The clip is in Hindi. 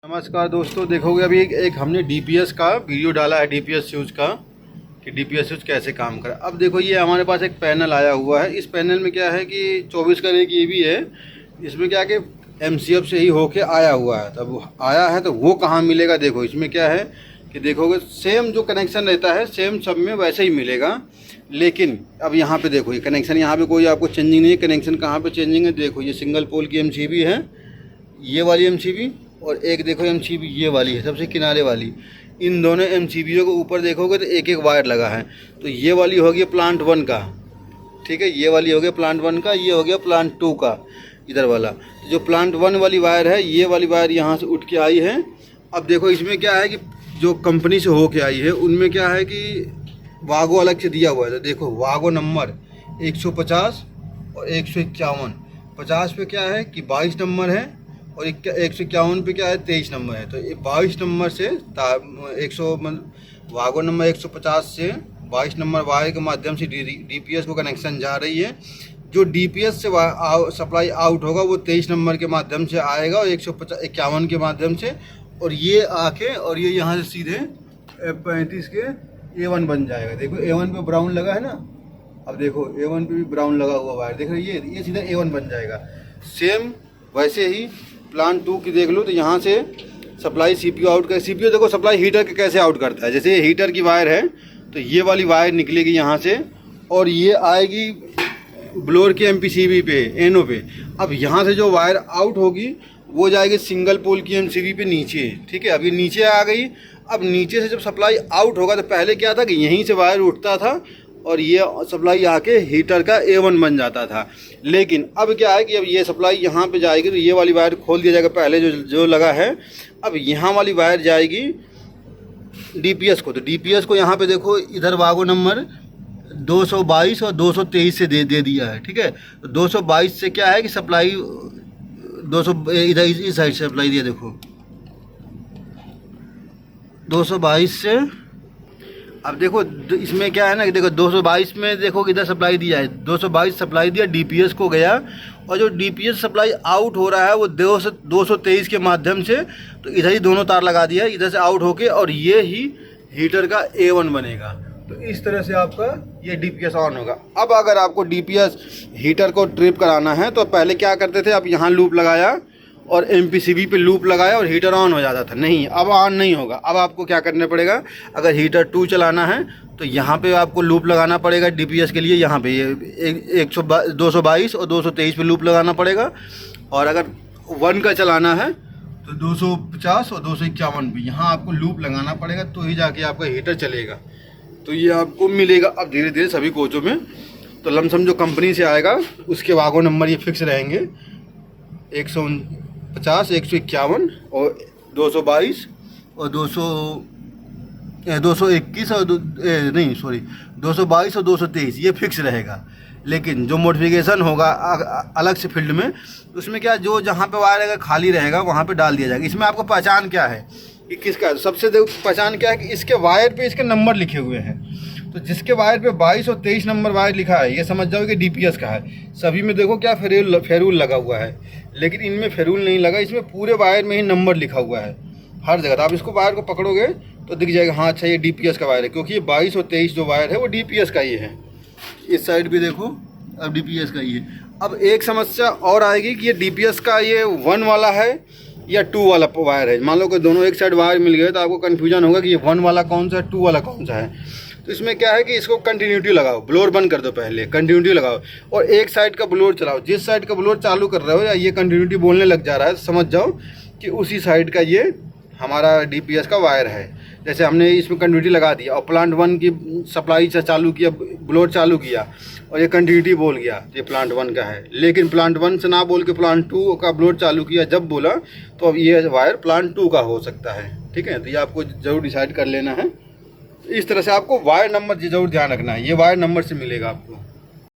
नमस्कार दोस्तों, देखोगे अभी एक हमने डीपीएस का वीडियो डाला है, डीपीएस स्विच का कि डीपीएस स्विच कैसे काम करे। अब देखो ये हमारे पास एक पैनल आया हुआ है। इस पैनल में क्या है कि 24 का एक ये भी है। इसमें क्या है कि एमसीएफ से ही होके आया हुआ है। तब आया है तो वो कहाँ मिलेगा, देखो इसमें क्या है कि देखोगे सेम जो कनेक्शन रहता है सेम सब में वैसे ही मिलेगा। लेकिन अब यहाँ पे देखो ये कनेक्शन, यहाँ पे कोई आपको चेंजिंग नहीं है। कनेक्शन कहाँ पे चेंजिंग है, देखो ये सिंगल पोल की एमसीबी है, ये वाली एमसीबी, और एक देखो एमसीबी ये वाली है सबसे किनारे वाली। इन दोनों एमसीबीओं को ऊपर देखोगे तो एक एक वायर लगा है। तो ये वाली हो गया प्लांट 1 का, ठीक है, ये वाली हो गया प्लांट 1 का, ये हो गया प्लांट 2 का इधर वाला। जो प्लांट 1 वाली वायर है, ये वाली वायर यहाँ से उठ के आई है। अब देखो इसमें क्या है कि जो कंपनी से हो के आई है उनमें क्या है कि वागो अलग से दिया हुआ है। तो देखो वागो नंबर 150 और 151। 50 पे क्या है कि 22 नंबर है और 151 पे क्या है 23 नंबर है। तो ये 22 नंबर से 100 वागो नंबर 150 से 22 नंबर वायर के माध्यम से डीपीएस को कनेक्शन जा रही है। जो डीपीएस से सप्लाई आउट होगा वो 23 नंबर के माध्यम से आएगा और 151 के माध्यम से, और ये आके और ये यहाँ से सीधे F35 के A1 बन जाएगा। देखो A1 पे ब्राउन लगा है ना, अब देखो A1 पे भी ब्राउन लगा हुआ वायर, देख रहे हो ये सीधा A1 बन जाएगा। सेम वैसे ही प्लांट 2 की देख लो तो यहाँ से सप्लाई सीपीयू आउट कर, सीपीयू देखो सप्लाई हीटर के कैसे आउट करता है। जैसे ये हीटर की वायर है तो ये वाली वायर निकलेगी यहाँ से और ये आएगी ब्लोअर के एमपीसीबी पे, एनओ पे। अब यहाँ से जो वायर आउट होगी वो जाएगी सिंगल पोल की एमसीबी पे नीचे, ठीक है। अब ये नीचे आ गई। अब नीचे से जब सप्लाई आउट होगा तो पहले क्या था कि यहीं से वायर उठता था और ये सप्लाई आके हीटर का A1 बन जाता था। लेकिन अब क्या है कि अब ये सप्लाई यहाँ पे जाएगी तो ये वाली वायर खोल दिया जाएगा पहले जो लगा है। अब यहाँ वाली वायर जाएगी डीपीएस को। तो डीपीएस को यहाँ पे देखो इधर वागो नंबर 222 और 223 से दे दिया है, ठीक है। तो 222 से क्या है कि सप्लाई 200 इधर इस साइड से सप्लाई दिया, देखो 222 से। अब देखो इसमें क्या है ना कि देखो 222 में देखो इधर सप्लाई दिया है, 222 सप्लाई दिया डीपीएस को गया, और जो डीपीएस सप्लाई आउट हो रहा है वो 223 के माध्यम से, तो इधर ही दोनों तार लगा दिया है इधर से आउट होके, और ये ही हीटर का A1 बनेगा। तो इस तरह से आपका ये डीपीएस ऑन होगा। अब अगर आपको डीपीएस हीटर को ट्रिप कराना है तो पहले क्या करते थे, आप यहाँ लूप लगाया और एमपीसीबी पे लूप लगाया और हीटर ऑन हो जाता था। नहीं, अब ऑन नहीं होगा। अब आपको क्या करना पड़ेगा, अगर हीटर 2 चलाना है तो यहाँ पे आपको लूप लगाना पड़ेगा डीपीएस के लिए। यहाँ पे ये 222 और 223 पे लूप लगाना पड़ेगा। और अगर 1 का चलाना है तो 250 और 251 पे यहाँ आपको लूप लगाना पड़ेगा, तो ही जाके आपका हीटर चलेगा। तो ये आपको मिलेगा अब धीरे धीरे सभी कोचों में। तो लमसम जो कंपनी से आएगा उसके वागो नंबर ये फिक्स रहेंगे, 150, 151 और 222 और 221 और 222 और 223 ये फिक्स रहेगा। लेकिन जो मॉडिफिकेशन होगा अलग से फील्ड में, उसमें क्या जो जहाँ पे वायर अगर खाली रहेगा वहाँ पे डाल दिया जाएगा। इसमें आपको पहचान क्या है कि किसका, सबसे पहचान क्या है कि इसके वायर पे इसके नंबर लिखे हुए हैं। तो जिसके वायर पे 22 और 23 नंबर वायर लिखा है ये समझ जाओ कि डीपीएस का है। सभी में देखो क्या फेरूल लगा हुआ है, लेकिन इनमें फेरूल नहीं लगा, इसमें पूरे वायर में ही नंबर लिखा हुआ है हर जगह। तो आप इसको वायर को पकड़ोगे तो दिख जाएगा हाँ अच्छा ये डीपीएस का वायर है, क्योंकि ये 22 और 23 जो वायर है वो डीपीएस का ही है। इस साइड भी देखो अब डीपीएस का ही है। अब एक समस्या और आएगी कि ये डीपीएस का ये 1 वाला है या 2 वाला वायर है। मान लो कि दोनों एक साइड वायर मिल गए तो आपको कन्फ्यूजन होगा कि ये 1 वाला कौन सा है, 2 वाला कौन सा है। तो इसमें क्या है कि इसको कंटिन्यूटी लगाओ, ब्लोअर बंद कर दो पहले, कंटिन्यूटी लगाओ और एक साइड का ब्लोअर चलाओ। जिस साइड का ब्लोअर चालू कर रहे हो या ये कंटिन्यूटी बोलने लग जा रहा है, समझ जाओ कि उसी साइड का ये हमारा डीपीएस का वायर है। जैसे हमने इसमें कंटिन्यूटी लगा दिया और प्लांट 1 की सप्लाई से चालू किया, ब्लोअर चालू किया और ये कंटिन्यूटी बोल गया ये प्लांट 1 का है। लेकिन प्लांट 1 से ना बोल के प्लांट 2 का ब्लोअर चालू किया जब बोला, तो अब ये वायर प्लांट 2 का हो सकता है, ठीक है। तो ये आपको ज़रूर डिसाइड कर लेना है। इस तरह से आपको वायर नंबर ज़रूर ध्यान रखना है, ये वायर नंबर से मिलेगा आपको।